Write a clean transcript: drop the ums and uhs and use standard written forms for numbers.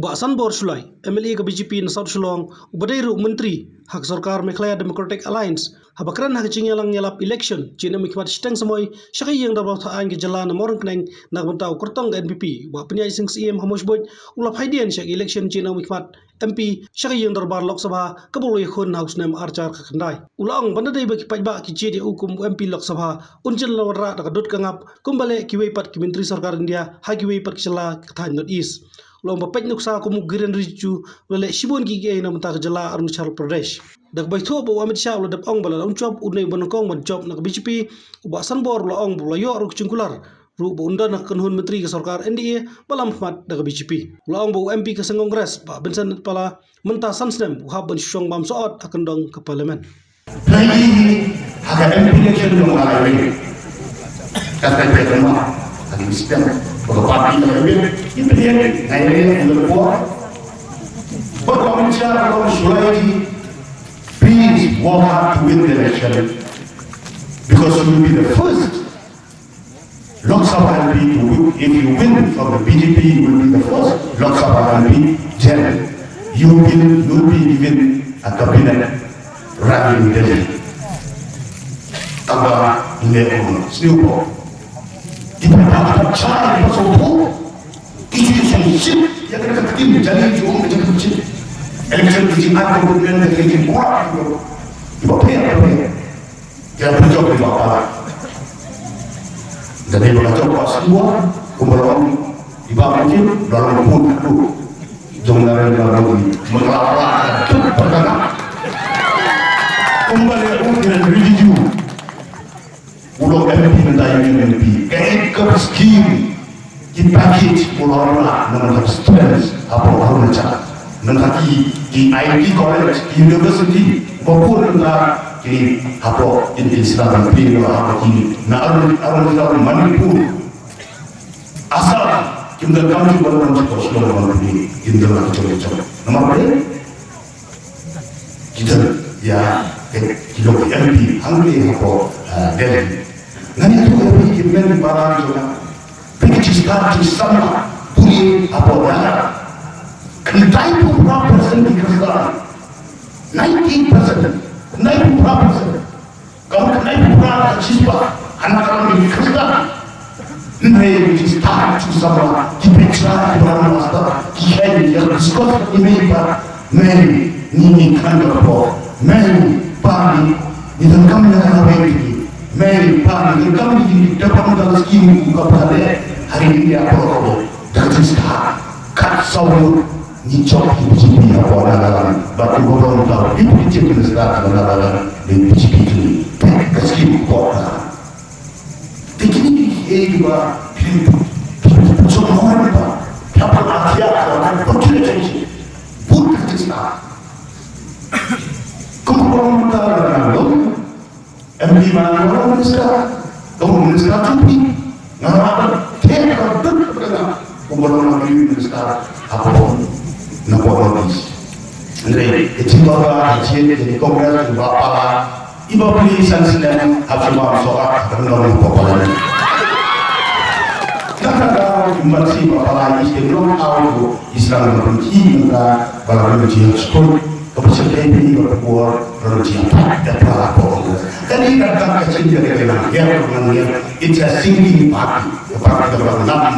Ubasan bor sulai MLA ke BJP na South Shillong ubadairu menteri hak sarkar Meghalaya Democratic Alliance habakran hak cingyalang nyalap election cina mikmat siteng semoy syaki yang dapat taan ke jalan morang keneng nak bentau kertong ke NPP wa penyai sing CM hamosh boj ulap haidian syaki election cina mikmat MP syaki yang darbar Lok Sabha kabului khun haus nem arcar ke kendai ulang bandadai bagi pajba ki jadi hukum MP Lok Sabha unjil lawara dakadut kangap kumbale kiwei pat ki menteri sarkar India hakiwei pat kisela kethan North East Long bapet nuksa kumu giren ricu lele shibun gigi na mentah jala Arunachal Pradesh. Dak baitho bo Amit Shah ulah dap ong bala unjob unai bonokong ban job nak BJP ubah sanbor ulah ong bula yo ruk cingkular ru bo unda nak kenhun menteri ke sarkar NDA balam mat dak BJP. Ulah ong bo MP ke Kongres Pak Bensan pala mentah sansnem uhab ban syong bam soot akan dong ke parlimen. Lagi agak MP election dong ngalai. Kata pertama lagi sistem berparti independent and the poor. But please work hard to win the election because you will be the first Lok Sabha MP to win. If you win from the BJP, you will be the first Lok Sabha MP general. You will be given a cabinet right in Delhi. Aba in Singapore. Kita dapat cara pasal itu yang shit yang kita tim jadi jom macam tu election kita ada kemudian kita kuat itu apa yang berjauh di bawah dan yang berjauh pas semua kumpulan di bawah itu dalam pun itu jangan dalam mengelak tu perkara kembali dengan religiu ulo MP mendayu MP kayak scheme in package mulai dengan students apa orang macam nanti di IT college university maupun di apa in Islam pilih apa ini na orang Manipur asal kita kami baru mencapai seluruh ini Indonesia coba nomor berapa kita ya kilo MP angli apa Delhi nanti itu kita barang juga Pakistan sama punya apa dah? Kenapa 94% di Pakistan, 90%, 94%. Kamu kenapa siswa anak-anak di Pakistan? Mereka Pakistan sama di Pakistan berada master, kita yang sekolah ini pak, ini kan apa? Pagi, itu kami nak apa ini? Pagi, kami dapat dalam skim kepada hari ini apa kau dah cerita kat sawur ni cok BJP apa orang batu gorong tahu itu BJP negara orang di BJP itu kasih kota teknik juga semua orang apa akhir orang betul jadi bukan cerita kumpulan orang MP mana orang sekarang kamu sekarang cuti ngapa teka betul kumpulan orang sekarang apa nak buat lagi jadi itu bawa jadi kongres bapak ibu beli sanksinya apa soal dengan populer kadang-kadang masih bapak lagi sebelum awal Islam berhenti muka baru berhenti sekolah kepercayaan ini berkuat berhenti dapat apa dan ini kadang kecil dari yang itu a sinking party parti berwarna